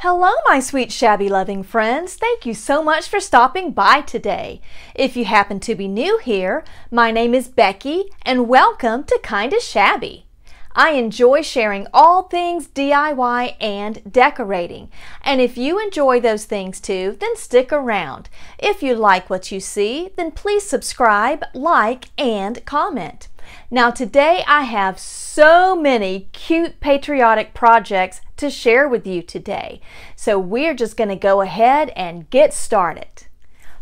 Hello, my sweet shabby loving friends. Thank you so much for stopping by today. If you happen to be new here, my name is Becky and welcome to Kinda Shabby. I enjoy sharing all things DIY and decorating. And if you enjoy those things too, then stick around. If you like what you see, then please subscribe, like, and comment. Now today I have so many cute patriotic projects to share with you today. So we're just going to go ahead and get started.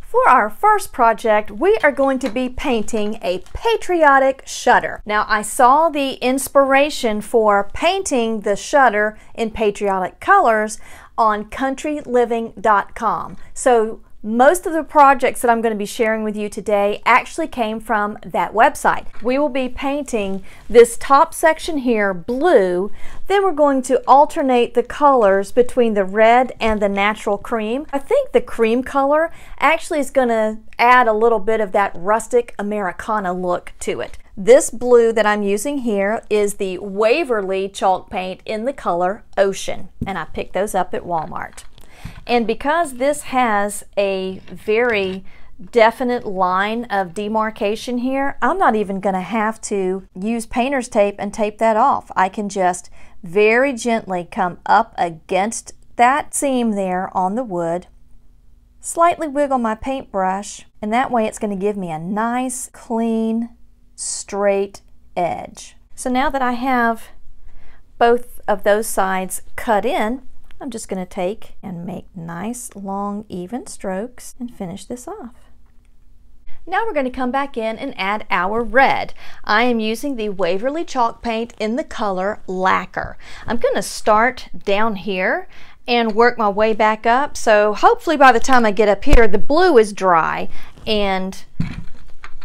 For our first project, we are going to be painting a patriotic shutter. Now I saw the inspiration for painting the shutter in patriotic colors on countryliving.com. So most of the projects that I'm going to be sharing with you today actually came from that website. We will be painting this top section here blue, then we're going to alternate the colors between the red and the natural cream. I think the cream color actually is going to add a little bit of that rustic Americana look to it. This blue that I'm using here is the Waverly Chalk paint in the color Ocean, and I picked those up at Walmart. And because this has a very definite line of demarcation here, I'm not even going to have to use painter's tape and tape that off. I can just very gently come up against that seam there on the wood, slightly wiggle my paintbrush, and that way it's going to give me a nice, clean, straight edge. So now that I have both of those sides cut in, I'm just going to take and make nice, long, even strokes and finish this off. Now we're going to come back in and add our red. I am using the Waverly Chalk paint in the color Lacquer. I'm going to start down here and work my way back up. So hopefully by the time I get up here, the blue is dry and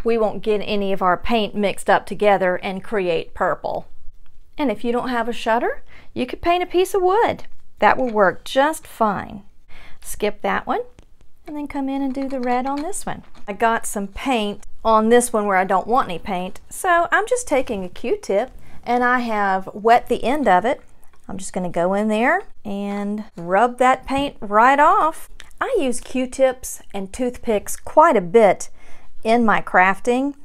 we won't get any of our paint mixed up together and create purple. And if you don't have a shutter, you could paint a piece of wood. That will work just fine. Skip that one and then come in and do the red on this one. I got some paint on this one where I don't want any paint, so I'm just taking a Q-tip and I have wet the end of it. I'm just going to go in there and rub that paint right off. I use Q-tips and toothpicks quite a bit in my crafting.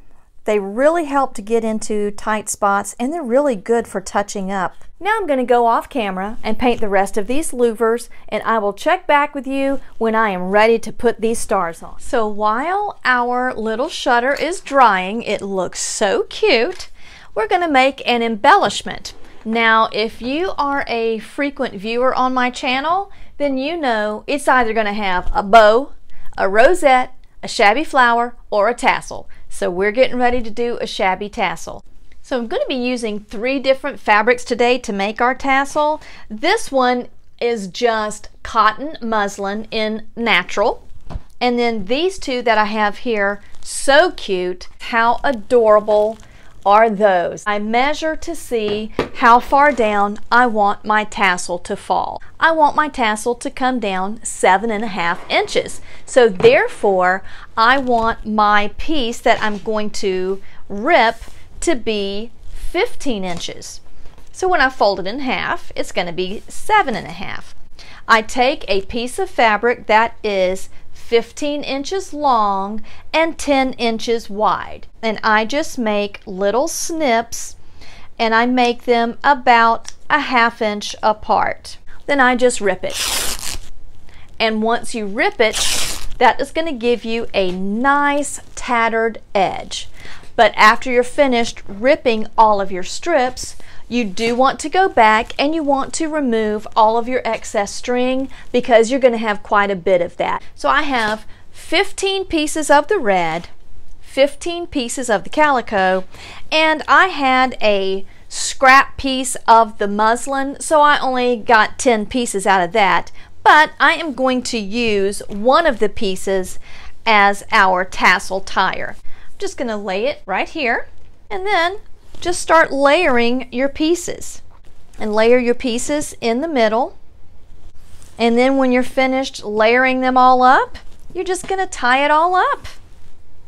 They really help to get into tight spots and they're really good for touching up. Now I'm going to go off camera and paint the rest of these louvers, and I will check back with you when I am ready to put these stars on. So while our little shutter is drying, it looks so cute, we're going to make an embellishment. Now if you are a frequent viewer on my channel, then you know it's either going to have a bow, a rosette, a shabby flower, or a tassel. So we're getting ready to do a shabby tassel. So I'm going to be using 3 different fabrics today to make our tassel. This one is just cotton muslin in natural. And then these 2 that I have here, so cute. How adorable are those? I measure to see how far down I want my tassel to fall. I want my tassel to come down 7.5 inches. So therefore, I want my piece that I'm going to rip to be 15 inches. So when I fold it in half, it's going to be 7.5. I take a piece of fabric that is 15 inches long and 10 inches wide, and I just make little snips and I make them about a 1/2 inch apart. Then I just rip it, and once you rip it, that is going to give you a nice tattered edge. But after you're finished ripping all of your strips, you do want to go back and you want to remove all of your excess string because you're going to have quite a bit of that. So I have 15 pieces of the red, 15 pieces of the calico, and I had a scrap piece of the muslin, so I only got 10 pieces out of that. But I am going to use one of the pieces as our tassel tire. Just going to lay it right here and then just start layering your pieces, and layer your pieces in the middle, and then when you're finished layering them all up, you're just going to tie it all up.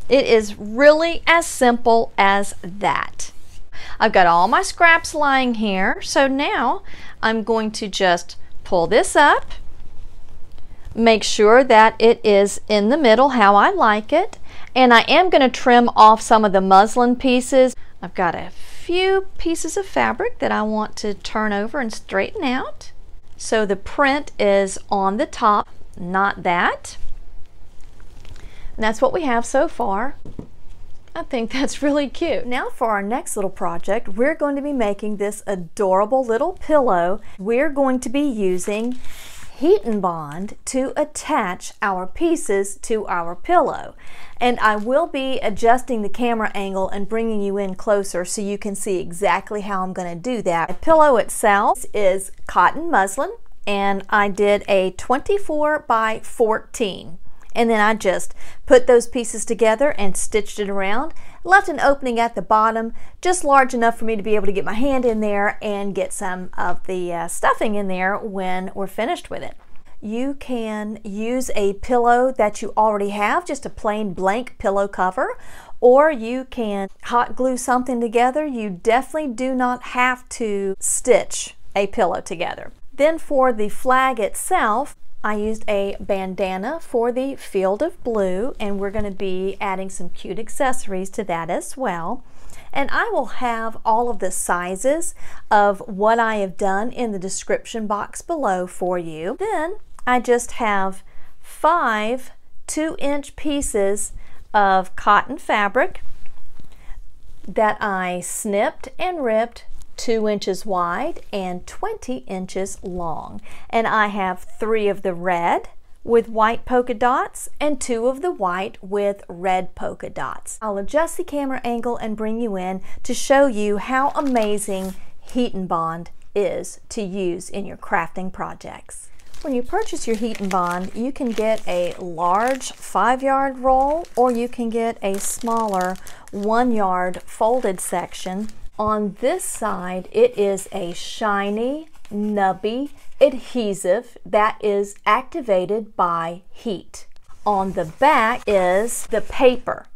It is really as simple as that. I've got all my scraps lying here, so now I'm going to just pull this up Make sure that it is in the middle how I like it. And I am going to trim off some of the muslin pieces. I've got a few pieces of fabric that I want to turn over and straighten out. So the print is on the top, not that. And that's what we have so far. I think that's really cute. Now for our next little project, we're going to be making this adorable little pillow. We're going to be using Heat N Bond to attach our pieces to our pillow. And I will be adjusting the camera angle and bringing you in closer so you can see exactly how I'm going to do that. The pillow itself is cotton muslin, and I did a 24 by 14. And then I just put those pieces together and stitched it around. Left an opening at the bottom, just large enough for me to be able to get my hand in there and get some of the stuffing in there when we're finished with it. You can use a pillow that you already have, just a plain blank pillow cover, or you can hot glue something together. You definitely do not have to stitch a pillow together. Then for the flag itself, I used a bandana for the field of blue, and we're going to be adding some cute accessories to that as well. And I will have all of the sizes of what I have done in the description box below for you. Then I just have 5 2-inch pieces of cotton fabric that I snipped and ripped 2 inches wide and 20 inches long. And I have 3 of the red with white polka dots and 2 of the white with red polka dots. I'll adjust the camera angle and bring you in to show you how amazing Heat N Bond is to use in your crafting projects. When you purchase your Heat N Bond, you can get a large 5-yard roll, or you can get a smaller 1-yard folded section. On this side, it is a shiny, nubby adhesive that is activated by heat. On the back is the paper.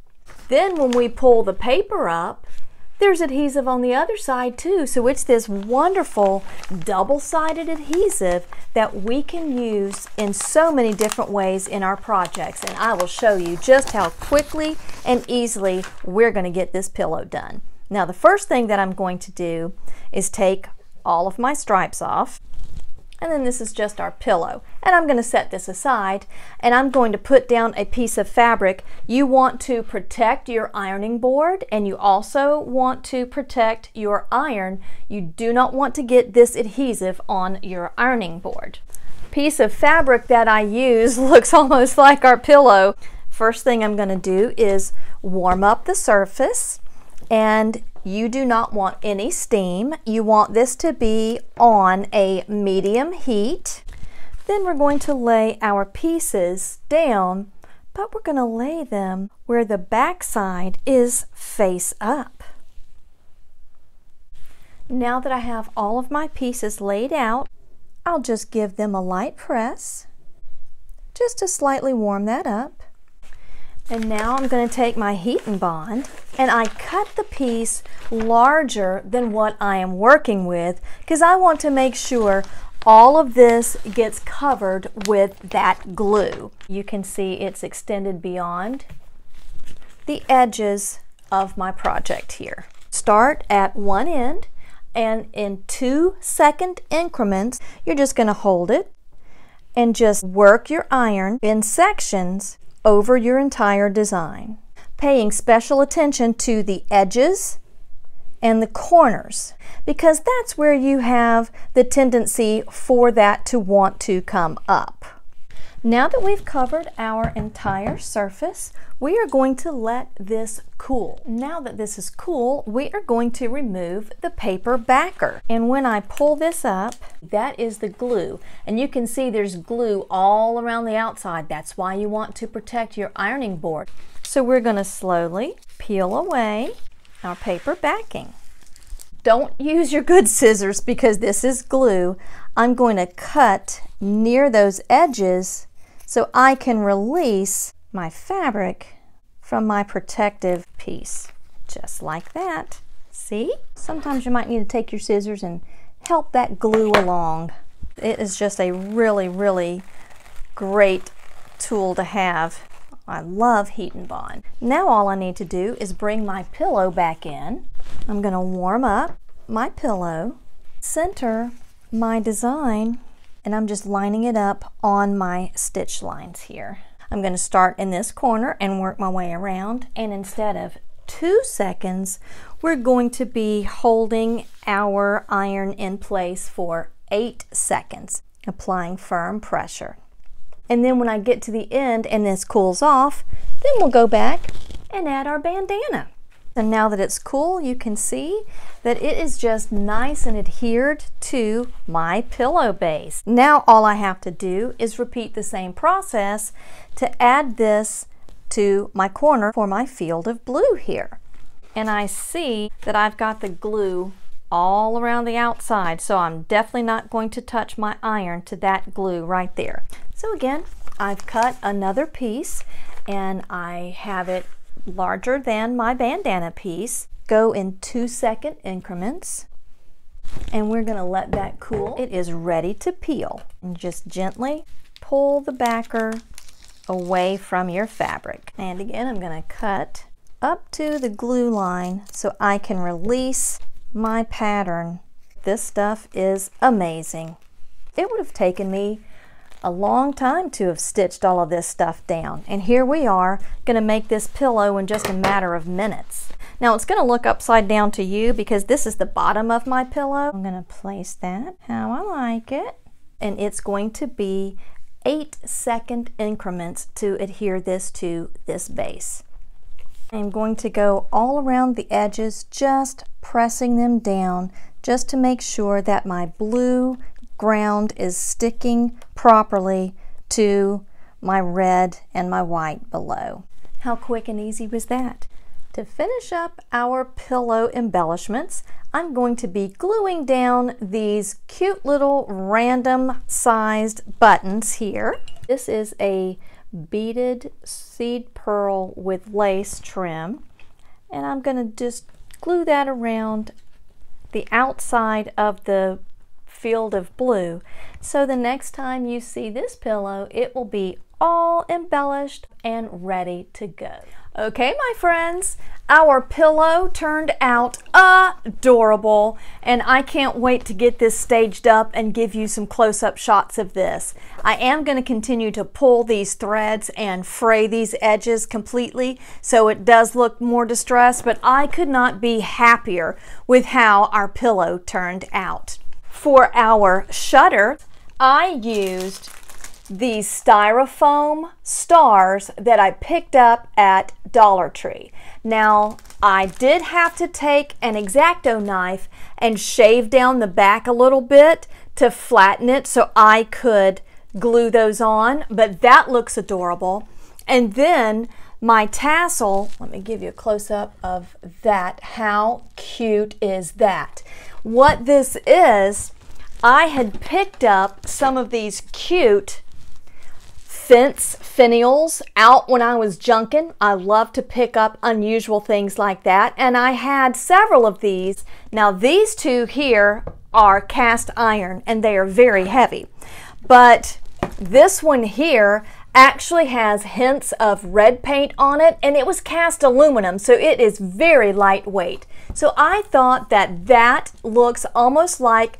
Then when we pull the paper up, there's adhesive on the other side too. So it's this wonderful double-sided adhesive that we can use in so many different ways in our projects. And I will show you just how quickly and easily we're going to get this pillow done. Now the first thing that I'm going to do is take all of my stripes off, and then this is just our pillow, and I'm going to set this aside, and I'm going to put down a piece of fabric. You want to protect your ironing board, and you also want to protect your iron. You do not want to get this adhesive on your ironing board. Piece of fabric that I use looks almost like our pillow. First thing I'm going to do is warm up the surface. And you do not want any steam. You want this to be on a medium heat. Then we're going to lay our pieces down, but we're going to lay them where the back side is face up. Now that I have all of my pieces laid out, I'll just give them a light press, just to slightly warm that up. And now I'm going to take my Heat N Bond, and I cut the piece larger than what I am working with because I want to make sure all of this gets covered with that glue. You can see it's extended beyond the edges of my project here. Start at one end, and in 2-second increments, you're just going to hold it and just work your iron in sections over your entire design, paying special attention to the edges and the corners, because that's where you have the tendency for that to want to come up. Now that we've covered our entire surface, we are going to let this cool. Now that this is cool, we are going to remove the paper backer. And when I pull this up, that is the glue. And you can see there's glue all around the outside. That's why you want to protect your ironing board. So we're going to slowly peel away our paper backing. Don't use your good scissors because this is glue. I'm going to cut near those edges so I can release my fabric from my protective piece, just like that. See? Sometimes you might need to take your scissors and help that glue along. It is just a really, really great tool to have. I love Heat N Bond. Now all I need to do is bring my pillow back in. I'm going to warm up my pillow, center my design, and I'm just lining it up on my stitch lines here. I'm going to start in this corner and work my way around, and instead of 2 seconds, we're going to be holding our iron in place for 8 seconds, applying firm pressure. And then when I get to the end and this cools off, then we'll go back and add our bandana. And now that it's cool, you can see that it is just nice and adhered to my pillow base. Now all I have to do is repeat the same process to add this to my corner for my field of blue here. And I see that I've got the glue all around the outside, so I'm definitely not going to touch my iron to that glue right there. So again, I've cut another piece and I have it larger than my bandana piece. Go in 2-second increments, and we're going to let that cool. It is ready to peel. And just gently pull the backer away from your fabric. And again, I'm going to cut up to the glue line so I can release my pattern. This stuff is amazing. It would have taken me a long time to have stitched all of this stuff down, and here we are going to make this pillow in just a matter of minutes. Now it's going to look upside down to you because this is the bottom of my pillow. I'm going to place that how I like it, and it's going to be 8-second increments to adhere this to this base. I'm going to go all around the edges, just pressing them down just to make sure that my blue ground is sticking properly to my red and my white below. How quick and easy was that? To finish up our pillow embellishments, I'm going to be gluing down these cute little random sized buttons here. This is a beaded seed pearl with lace trim, and I'm going to just glue that around the outside of the field of blue, so the next time you see this pillow, it will be all embellished and ready to go. Okay, my friends, our pillow turned out adorable, and I can't wait to get this staged up and give you some close-up shots of this. I am going to continue to pull these threads and fray these edges completely so it does look more distressed, but I could not be happier with how our pillow turned out. For our shutter, I used these styrofoam stars that I picked up at Dollar Tree. Now, I did have to take an X-Acto knife and shave down the back a little bit to flatten it so I could glue those on, but that looks adorable. And then my tassel, let me give you a close-up of that. How cute is that? What this is, I had picked up some of these cute finials out when I was junking. I love to pick up unusual things like that, and I had several of these. Now these two here are cast iron and they are very heavy, but this one here actually has hints of red paint on it, and it was cast aluminum, so it is very lightweight. So I thought that that looks almost like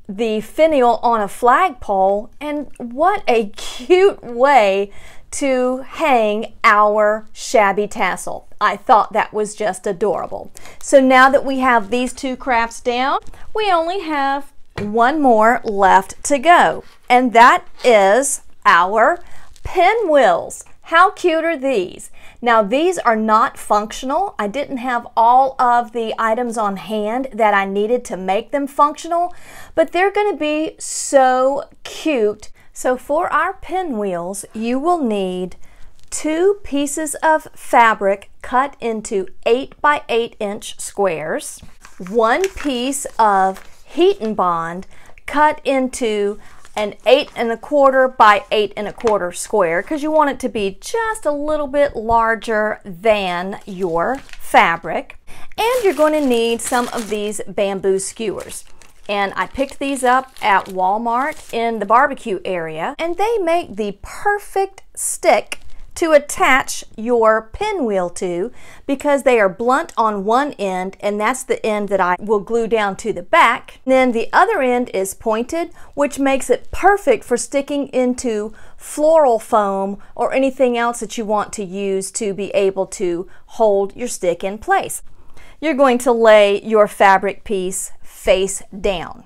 the finial on a flagpole, and what a cute way to hang our shabby tassel. I thought that was just adorable. So now that we have these two crafts down, we only have one more left to go, and that is our pinwheels. How cute are these? Now these are not functional. I didn't have all of the items on hand that I needed to make them functional, but they're going to be so cute. So for our pinwheels, you will need 2 pieces of fabric cut into 8 by 8 inch squares, 1 piece of Heat N Bond cut into an 8 1/4 by 8 1/4 square, because you want it to be just a little bit larger than your fabric. And you're going to need some of these bamboo skewers. And I picked these up at Walmart in the barbecue area, and they make the perfect stick to attach your pinwheel to because they are blunt on one end, and that's the end that I will glue down to the back. Then the other end is pointed, which makes it perfect for sticking into floral foam or anything else that you want to use to be able to hold your stick in place. You're going to lay your fabric piece face down.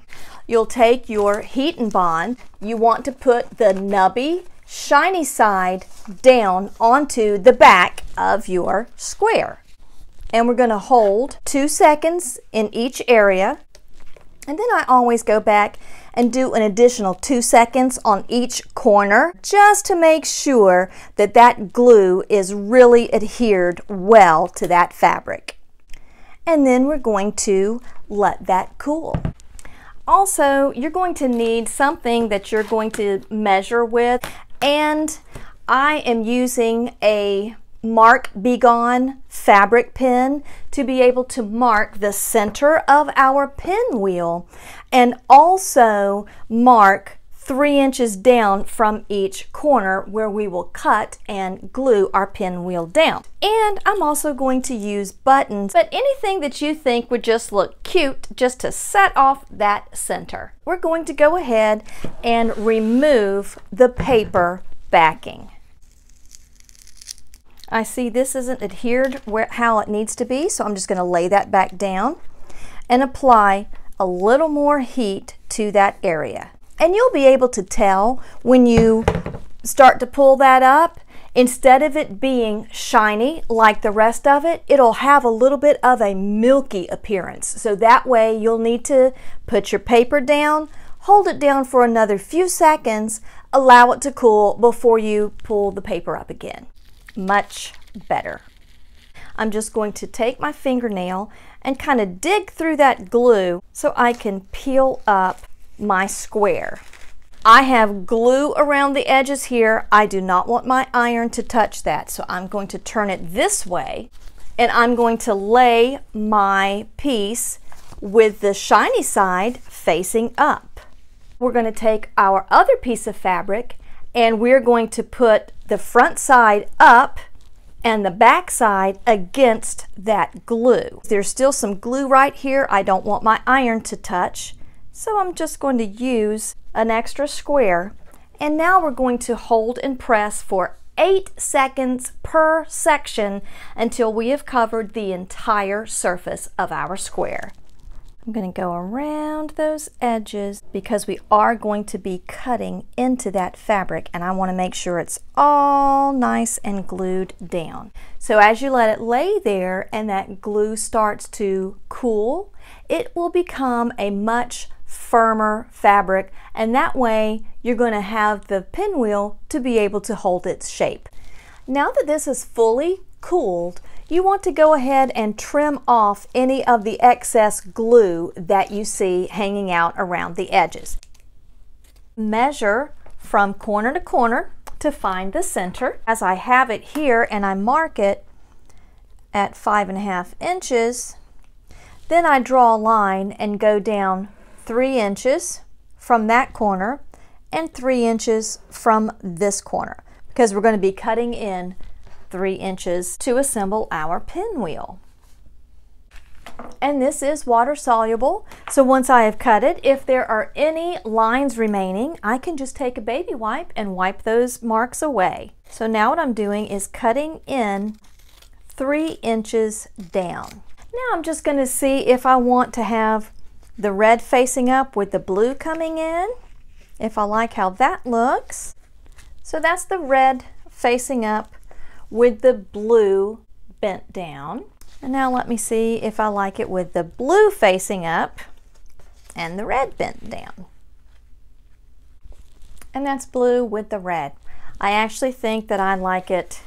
You'll take your Heat N Bond. You want to put the nubby, shiny side down onto the back of your square. And we're going to hold 2 seconds in each area. And then I always go back and do an additional 2 seconds on each corner just to make sure that that glue is really adhered well to that fabric. And then we're going to let that cool. Also, you're going to need something that you're going to measure with, and I am using a Mark Be Gone fabric pen to be able to mark the center of our pinwheel and also mark 3 inches down from each corner where we will cut and glue our pinwheel down. And I'm also going to use buttons, but anything that you think would just look cute just to set off that center. We're going to go ahead and remove the paper backing. I see this isn't adhered how it needs to be, so I'm just going to lay that back down and apply a little more heat to that area. And you'll be able to tell when you start to pull that up, instead of it being shiny like the rest of it, it'll have a little bit of a milky appearance. So that way you'll need to put your paper down, hold it down for another few seconds, allow it to cool before you pull the paper up again. Much better. I'm just going to take my fingernail and kind of dig through that glue so I can peel up my square. I have glue around the edges here. I do not want my iron to touch that, so I'm going to turn it this way, and I'm going to lay my piece with the shiny side facing up. We're going to take our other piece of fabric and we're going to put the front side up and the back side against that glue. There's still some glue right here. I don't want my iron to touch, so I'm just going to use an extra square, and now we're going to hold and press for 8 seconds per section until we have covered the entire surface of our square. I'm going to go around those edges because we are going to be cutting into that fabric, and I want to make sure it's all nice and glued down. So as you let it lay there and that glue starts to cool, it will become a much firmer fabric, and that way you're going to have the pinwheel to be able to hold its shape. Now that this is fully cooled, you want to go ahead and trim off any of the excess glue that you see hanging out around the edges. Measure from corner to corner to find the center. As I have it here and I mark it at 5.5 inches, then I draw a line and go down 3 inches from that corner and 3 inches from this corner, because we're going to be cutting in 3 inches to assemble our pinwheel. And this is water soluble, so once I have cut it, if there are any lines remaining, I can just take a baby wipe and wipe those marks away. So now what I'm doing is cutting in 3 inches down. Now I'm just going to see if I want to have the red facing up with the blue coming in, if I like how that looks. So that's the red facing up with the blue bent down. And now let me see if I like it with the blue facing up and the red bent down. And that's blue with the red. I actually think that I like it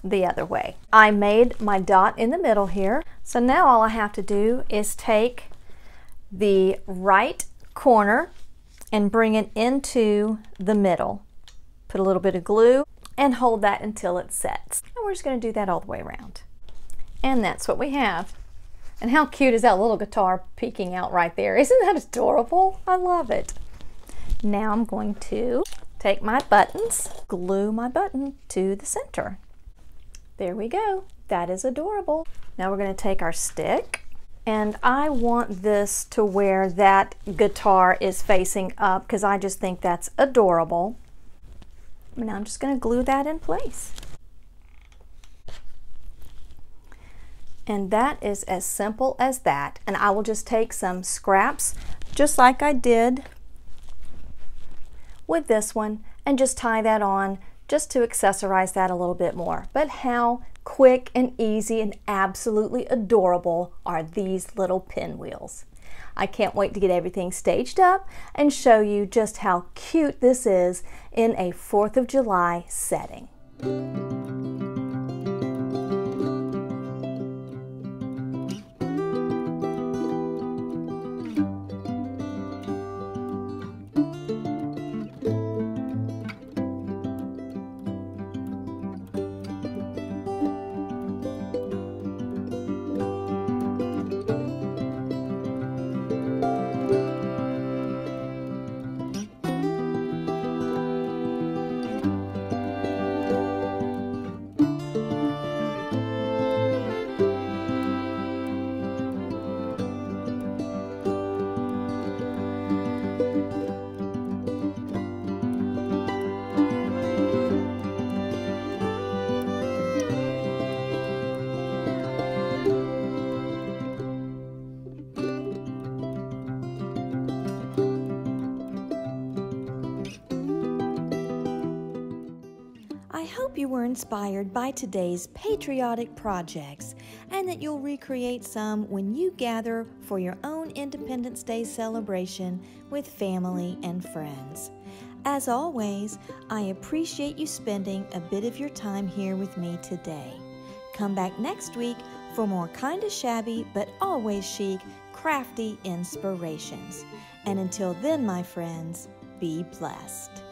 the other way. I made my dot in the middle here. So now all I have to do is take the right corner and bring it into the middle. Put a little bit of glue and hold that until it sets. And we're just going to do that all the way around. And that's what we have. And how cute is that little guitar peeking out right there? Isn't that adorable? I love it. Now I'm going to take my buttons, glue my button to the center. There we go. That is adorable. Now we're going to take our stick, and I want this to where that guitar is facing up because I just think that's adorable. Now I'm just going to glue that in place. And that is as simple as that. And I will just take some scraps, just like I did with this one, and just tie that on just to accessorize that a little bit more. But how quick and easy and absolutely adorable are these little pinwheels. I can't wait to get everything staged up and show you just how cute this is in a 4th of July setting. I hope you were inspired by today's patriotic projects and that you'll recreate some when you gather for your own Independence Day celebration with family and friends. As always, I appreciate you spending a bit of your time here with me today. Come back next week for more kinda shabby but always chic, crafty inspirations. And until then, my friends, be blessed.